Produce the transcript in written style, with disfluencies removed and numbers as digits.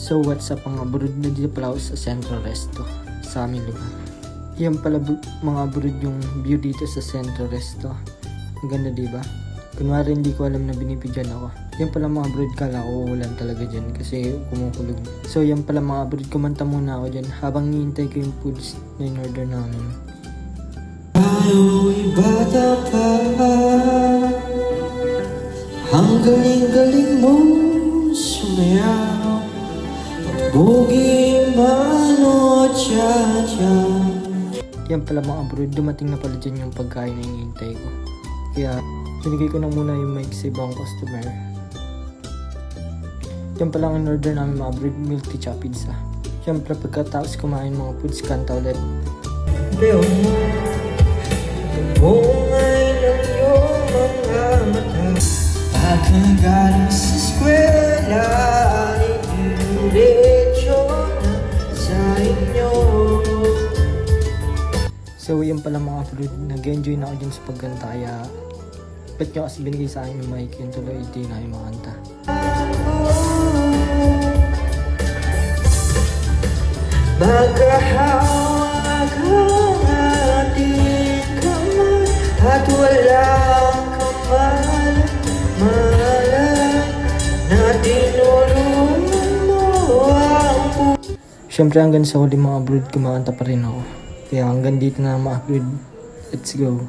So what's up mga brod, na dito pala ako sa Central Resto sa aming lugar. Yan pala mga brod yung view dito sa Central Resto. Ang ganda diba? Kunwari hindi ko alam na binibidyan ako. Yan pala mga brod, kala ko ulan talaga dyan kasi kumukulog. So yan pala mga brod, kumanta muna ako dyan habang niintay ko yung foods na in-order namin. Tayo'y bata pa, ang galing-galing mo sumayaw, bugi mano cha-cha. Yan pala mga brod, dumating na pala dyan yung pagkain na hinihintay ko. Kaya binigay ko na muna yung mic sa ibang customer. Yan pala ang in-order namin mga brod, milk tea tsaka pizza. Siyempre pagkatapos kumain mga foods, kanta ulit. Leo mo, bungay ng iyong mga mata, at nagaling sa eskwela, diretso na sa inyo. So yan pala mga brod, nag-enjoy na ako dyan sa pagkanta, kaya ba't nyo kasi binigay sa akin yung mic, yun tuloy hindi na yung makanta. Magkahawag ang ating kamay at walang kamalan na tinulungan mo ang Siyempre hanggang sa huli mga brod, kumakanta pa rin ako. Kaya hanggang dito na mga brod, let's go.